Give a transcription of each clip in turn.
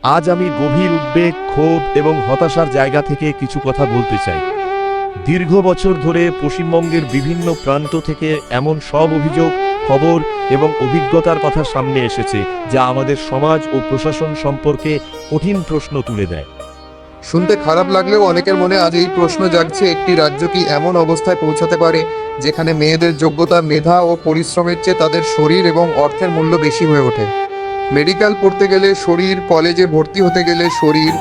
আজ আমি গভীর উদ্বেগ, ক্ষোভ এবং হতাশার জায়গা থেকে কিছু কথা বলতে চাই। দীর্ঘ বছর ধরে পশ্চিমবঙ্গের বিভিন্ন প্রান্ত থেকে এমন সব অভিযোগ, খবর এবং অভিজ্ঞতার কথা সামনে এসেছে যা আমাদের সমাজ ও প্রশাসন সম্পর্কে কঠিন প্রশ্ন তুলে দেয়। শুনতে খারাপ লাগলেও অনেকের মনে আজ এই প্রশ্ন জাগছে, একটি রাজ্য কি এমন অবস্থায় পৌঁছাতে পারে যেখানে মেয়েদের যোগ্যতা, মেধা ও পরিশ্রমের চেয়ে তাদের শরীর এবং অর্থের মূল্য বেশি হয়ে ওঠে। মেডিকেল পড়তে গেলে শরীর, কলেজে ভর্তি হতে গেলে শরীর,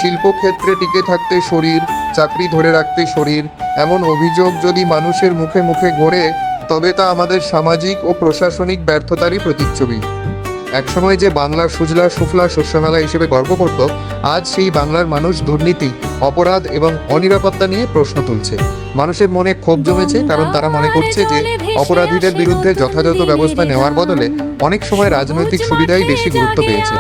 শিল্পক্ষেত্রে টিকে থাকতে শরীর, চাকরি ধরে রাখতে শরীর। এমন অভিযোগ যদি মানুষের মুখে মুখে ঘোরে, তবে তা আমাদের সামাজিক ও প্রশাসনিক ব্যর্থতারই প্রতিচ্ছবি। একসময় যে বাংলার সুজলা সুফলা শস্যমেলা হিসেবে গর্ব করত, আজ সেই বাংলার মানুষ দুর্নীতি, অপরাধ এবং অনিরাপত্তা নিয়ে প্রশ্ন তুলছে। মানুষের মনে ক্ষোভ জমেছে, কারণ তারা মনে করছে যে অপরাধীদের বিরুদ্ধে যথাযথ ব্যবস্থা নেওয়ার বদলে অনেক সময় রাজনৈতিক সুবিধাই বেশি গুরুত্ব পেয়েছে।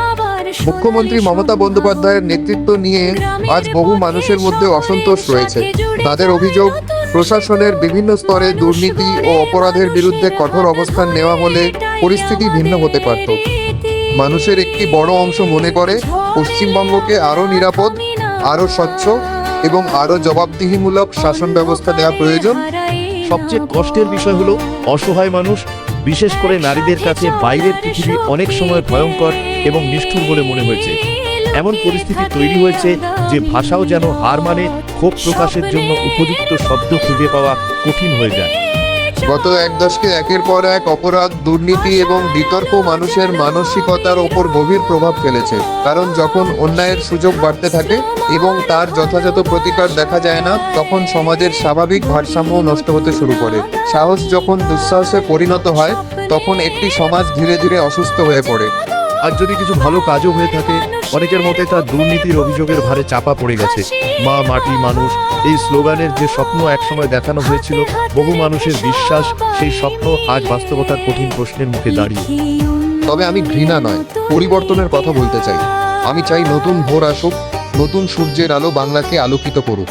মুখ্যমন্ত্রী মমতা বন্দ্যোপাধ্যায়ের নেতৃত্ব নিয়ে আজ বহু মানুষের মধ্যে অসন্তোষ রয়েছে। তাদের অভিযোগ, প্রশাসনের বিভিন্ন স্তরে দুর্নীতি ও অপরাধের বিরুদ্ধে কঠোর অবস্থান নেওয়া হলে পরিস্থিতি ভিন্ন হতে পারত। মানুষের একটি বড় অংশ মনে করে পশ্চিমবঙ্গকে আরও নিরাপদ, আরও স্বচ্ছ এবং আরও জবাবদিহিমূলক শাসন ব্যবস্থা দেওয়া প্রয়োজন। সবচেয়ে কষ্টের বিষয় হলো অসহায় মানুষ, বিশেষ করে নারীদের কাছে বাইরের পৃথিবী অনেক সময় ভয়ঙ্কর এবং নিষ্ঠুর বলে মনে হয়েছে। এমন পরিস্থিতি তৈরি হয়েছে যে ভাষাও যেন হার মানে, ক্ষোভ প্রকাশের জন্য উপযুক্ত শব্দ খুঁজে পাওয়া কঠিন হয়ে যায়। গত এক দশকে একের পর এক অপরাধ, দুর্নীতি এবং বিতর্ক মানুষের মানসিকতার ওপর গভীর প্রভাব ফেলেছে। কারণ যখন অন্যায়ের সুযোগ বাড়তে থাকে এবং তার যথাযথ প্রতিকার দেখা যায় না, তখন সমাজের স্বাভাবিক ভারসাম্য নষ্ট হতে শুরু করে। সাহস যখন দুঃসাহসে পরিণত হয়, তখন একটি সমাজ ধীরে ধীরে অসুস্থ হয়ে পড়ে। আর যদি কিছু ভালো কাজও হয়ে থাকে, অনেকের মতে তা দুর্নীতির অভিযোগের ভারে চাপা পড়ে গেছে। মা, মাটি, মানুষ, এই স্লোগানের যে স্বপ্ন একসময় দেখানো হয়েছিল, বহু মানুষের বিশ্বাস, সেই স্বপ্ন আজ বাস্তবতার কঠিন প্রশ্নের মুখে দাঁড়িয়ে। তবে আমি ঘৃণা নয়, পরিবর্তনের কথা বলতে চাই। আমি চাই নতুন ভোর আসুক, নতুন সূর্যের আলো বাংলাকে আলোকিত করুক,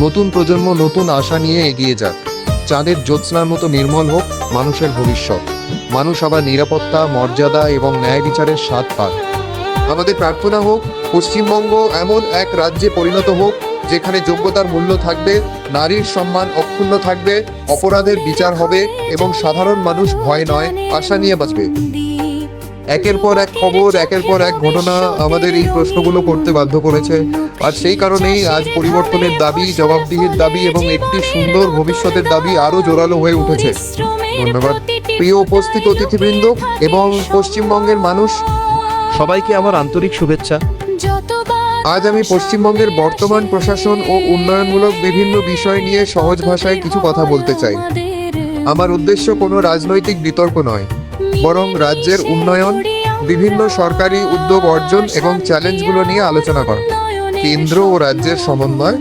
নতুন প্রজন্ম নতুন আশা নিয়ে এগিয়ে যাক। চাঁদের জ্যোৎস্নার মতো নির্মল হোক মানুষের ভবিষ্যৎ। মানুষ আবার নিরাপত্তা, মর্যাদা এবং ন্যায় বিচারের স্বাদ পাক। আমাদের প্রার্থনা হোক পশ্চিমবঙ্গ এমন এক রাজ্যে পরিণত হোক যেখানে যোগ্যতার মূল্য থাকবে, নারীর সম্মান অক্ষুণ্ণ থাকবে, অপরাধের বিচার হবে এবং সাধারণ মানুষ ভয় নয়, আশা নিয়ে বাঁচবে। একের পর এক খবর, একের পর এক ঘটনা আমাদের এই প্রশ্নগুলো করতে বাধ্য করেছে। আর সেই কারণেই আজ পরিবর্তনের দাবি, জবাবদিহির দাবি এবং একটি সুন্দর ভবিষ্যতের দাবি আরও জোরালো হয়ে উঠেছে। ধন্যবাদ প্রিয় উপস্থিত অতিথিবৃন্দ এবং পশ্চিমবঙ্গের মানুষ, সবাইকে আমার আন্তরিক শুভেচ্ছা। আজ আমি পশ্চিমবঙ্গের বর্তমান প্রশাসন ও উন্নয়নমূলক বিভিন্ন বিষয় নিয়ে সহজ ভাষায় কিছু কথা বলতে চাই। আমার উদ্দেশ্য কোনো রাজনৈতিক বিতর্ক নয়, বরং রাজ্যের উন্নয়ন, বিভিন্ন সরকারি উদ্যোগ অর্জন এবং চ্যালেঞ্জগুলো নিয়ে আলোচনা করা। কেন্দ্র ও রাজ্যের সমন্বয়।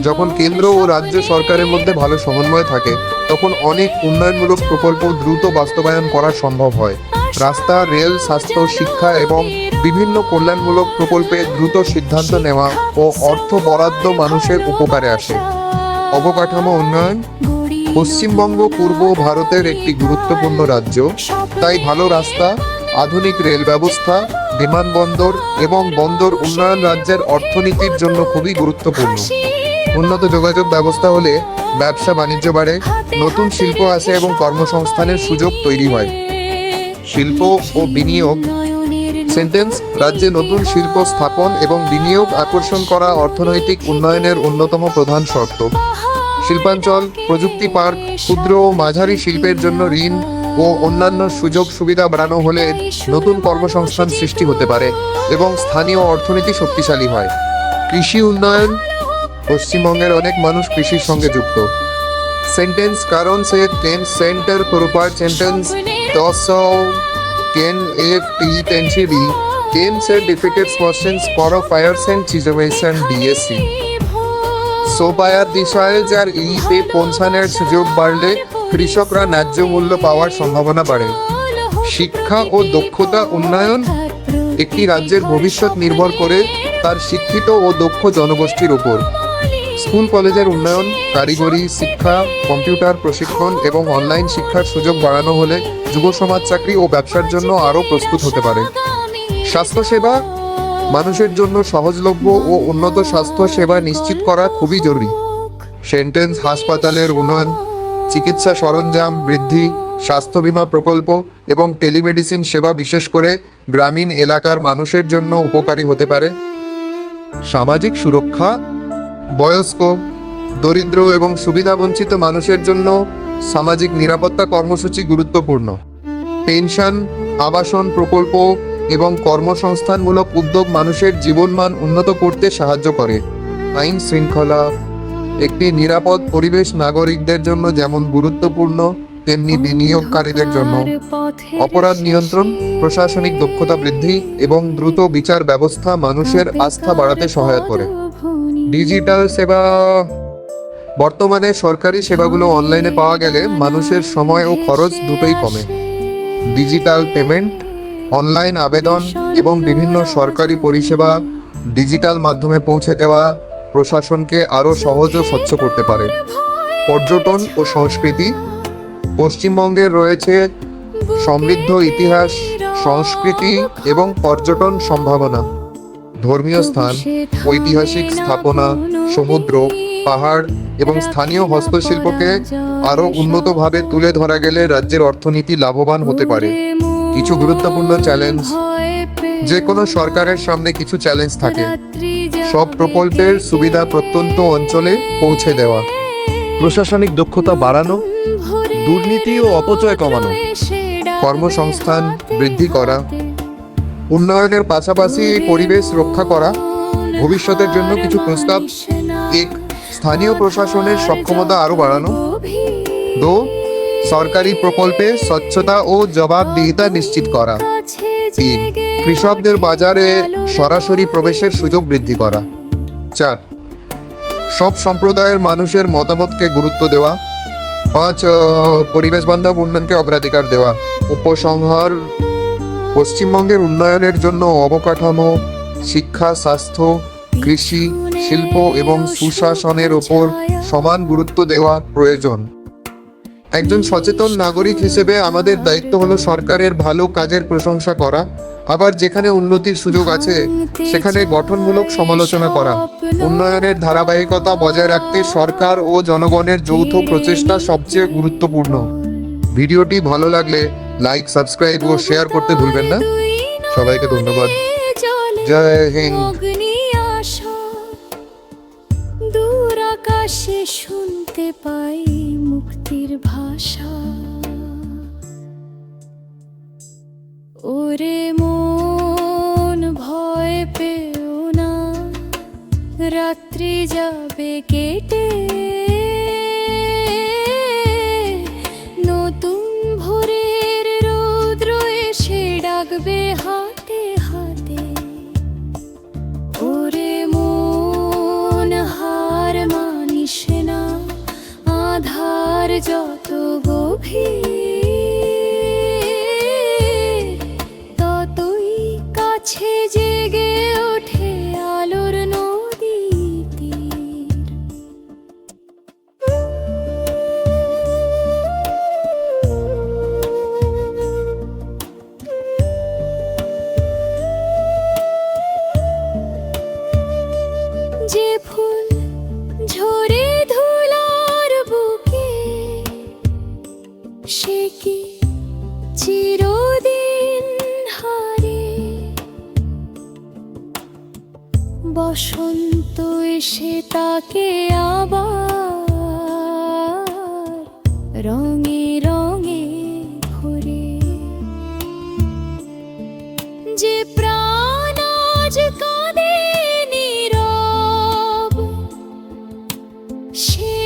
যখন কেন্দ্র ও রাজ্য সরকারের মধ্যে ভালো সমন্বয় থাকে, তখন অনেক উন্নয়নমূলক প্রকল্প দ্রুত বাস্তবায়ন করা সম্ভব হয়। রাস্তা, রেল, স্বাস্থ্য, শিক্ষা এবং বিভিন্ন কল্যাণমূলক প্রকল্পে দ্রুত সিদ্ধান্ত নেওয়া ও অর্থ বরাদ্দ মানুষের উপকারে আসে। অবকাঠামো উন্নয়ন। পশ্চিমবঙ্গ পূর্ব ভারতের একটি গুরুত্বপূর্ণ রাজ্য, তাই ভালো রাস্তা, আধুনিক রেল ব্যবস্থা, বিমানবন্দর এবং বন্দর উন্নয়ন রাজ্যের অর্থনীতির জন্য খুবই গুরুত্বপূর্ণ। উন্নত যোগাযোগ ব্যবস্থা হলে ব্যবসা বাণিজ্য বাড়ে, নতুন শিল্প আসে এবং কর্মসংস্থানের সুযোগ তৈরি হয়। শিল্প ও বিনিয়োগ। সেন্টেন্স। রাজ্যে নতুন শিল্প স্থাপন এবং বিনিয়োগ আকর্ষণ করা অর্থনৈতিক উন্নয়নের অন্যতম প্রধান শর্ত। শিল্পাঞ্চল, প্রযুক্তি পার্ক, ক্ষুদ্র ও মাঝারি শিল্পের জন্য ঋণ ও অন্যান্য সুযোগ সুবিধা বাড়ানো হলে নতুন কর্মসংস্থান সৃষ্টি হতে পারে এবং স্থানীয় অর্থনীতি শক্তিশালী হয়। কৃষি উন্নয়ন। পশ্চিমবঙ্গের অনেক মানুষ কৃষির সঙ্গে যুক্ত। সেন্টেন্স। কারণ সে টেন সেন্টার proper sentence Can FT10 Can Certificates Questions for a Fire and Situation DSC সোপায়ার দিশায় যার ইতে পৌঁছানোর সুযোগ বাড়লে কৃষকরা ন্যায্য মূল্য পাওয়ার সম্ভাবনা বাড়ে। শিক্ষা ও দক্ষতা উন্নয়ন। একটি রাজ্যের ভবিষ্যৎ নির্ভর করে তার শিক্ষিত ও দক্ষ জনগোষ্ঠীর উপর। স্কুল কলেজের উন্নয়ন, কারিগরি শিক্ষা, কম্পিউটার প্রশিক্ষণ এবং অনলাইন শিক্ষার সুযোগ বাড়ানো হলে যুব সমাজ চাকরি ও ব্যবসার জন্য আরও প্রস্তুত হতে পারে। স্বাস্থ্যসেবা। মানুষের জন্য সহজলভ্য ও উন্নত স্বাস্থ্য সেবা নিশ্চিত করা খুবই জরুরি। সেন্টেন্স হাসপাতালের উন্নয়ন, চিকিৎসা সরঞ্জাম বৃদ্ধি, স্বাস্থ্য বীমা প্রকল্প এবং টেলিমেডিসিন সেবা বিশেষ করে গ্রামীণ এলাকার মানুষের জন্য উপকারী হতে পারে। সামাজিক সুরক্ষা, বয়স্ক, দরিদ্র এবং সুবিধাবঞ্চিত মানুষের জন্য সামাজিক নিরাপত্তা কর্মসূচি গুরুত্বপূর্ণ। পেনশন, আবাসন প্রকল্প এবং কর্মসংস্থানমূলক উদ্যোগ মানুষের জীবনমান উন্নত করতে সাহায্য করে। আইন শৃঙ্খলা, একটি নিরাপদ পরিবেশ নাগরিকদের জন্য যেমন গুরুত্বপূর্ণ তেমনি বিনিয়োগকারীদের জন্য। অপরাধ নিয়ন্ত্রণ, প্রশাসনিক দক্ষতা বৃদ্ধি এবং দ্রুত বিচার ব্যবস্থা মানুষের আস্থা বাড়াতে সহায়তা করে। ডিজিটাল সেবা, বর্তমানে সরকারি সেবাগুলো অনলাইনে পাওয়া গেলে মানুষের সময় ও খরচ দুটোই কমে। ডিজিটাল পেমেন্ট, অনলাইন আবেদন এবং বিভিন্ন সরকারি পরিষেবা ডিজিটাল মাধ্যমে পৌঁছে দেওয়া প্রশাসনকে আরও সহজ ও স্বচ্ছ করতে পারে। পর্যটন ও সংস্কৃতি, পশ্চিমবঙ্গের রয়েছে সমৃদ্ধ ইতিহাস, সংস্কৃতি এবং পর্যটন সম্ভাবনা। ধর্মীয় স্থান, ঐতিহাসিক স্থাপনা, সমুদ্র, পাহাড় এবং স্থানীয় হস্তশিল্পকে আরও উন্নতভাবে তুলে ধরা গেলে রাজ্যের অর্থনীতি লাভবান হতে পারে। কিছু গুরুত্বপূর্ণ চ্যালেঞ্জ, যে কোনো সরকারের সামনে কিছু চ্যালেঞ্জ থাকে। সব প্রকল্পের সুবিধা প্রত্যন্ত অঞ্চলে পৌঁছে দেওয়া, প্রশাসনিক দক্ষতা বাড়ানো, দুর্নীতি ও অপচয় কমানো, কর্মসংস্থান বৃদ্ধি করা, উন্নয়নের পাশাপাশি পরিবেশ রক্ষা করা। ভবিষ্যতের জন্য কিছু প্রস্তাব: 1. স্থানীয় প্রশাসনের সক্ষমতা আরও বাড়ানো। 2. সরকারি প্রকল্পে স্বচ্ছতা ও জবাবদিহিতা নিশ্চিত করা। 3. কৃষকদের বাজারে সরাসরি প্রবেশের সুযোগ বৃদ্ধি করা। 4. সব সম্প্রদায়ের মানুষের মতামতকে গুরুত্ব দেওয়া। 5. পরিবেশ বান্ধব উন্নয়নকে অগ্রাধিকার দেওয়া। উপসংহার: পশ্চিমবঙ্গের উন্নয়নের জন্য অবকাঠামো, শিক্ষা, স্বাস্থ্য, কৃষি, শিল্প এবং সুশাসনের ওপর সমান গুরুত্ব দেওয়া প্রয়োজন। একজন সচেতন নাগরিক হিসেবে আমাদের দায়িত্ব হলো সরকারের ভালো কাজের প্রশংসা করা, আবার যেখানে উন্নতির সুযোগ আছে সেখানে গঠনমূলক সমালোচনা করা। উন্নয়নের ধারাবাহিকতা বজায় রাখতে সরকার ও জনগণের যৌথ প্রচেষ্টা সবচেয়ে গুরুত্বপূর্ণ। ভিডিওটি ভালো লাগলে লাইক, সাবস্ক্রাইব ও শেয়ার করতে ভুলবেন না। সবাইকে ধন্যবাদ। জয় হিন্দ। দূর আকাশে শুনতে পাই মুক্তির ভাষা। ওরে মন ভয় পেও না, রাত্রি যাবে কেটে, নতুন ভোরের রৌদ্র এসে ডাকবে হাতে হাতে। ওরে মন হার মানিস না, আধার যত গভীর ততই কাছে জেগে ওঠে আলোর নদী তীর। যে ফুল ঝরে ধুলার বুকে, সে কি চিরদিন হারে? বসন্ত এসে তাকে আবার রঙে রঙে ভরে। যে প্রাণ আজ কাঁদে নীরব, সে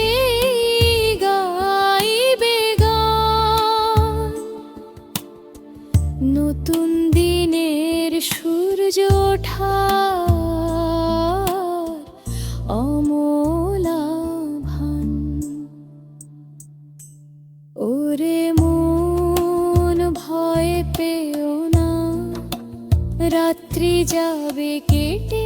গাইবে গান। নতুন দিনের সূর্য ওঠার অমল আভান। ওরে মন ভয় পেও না, রাত্রি যাবে কেটে,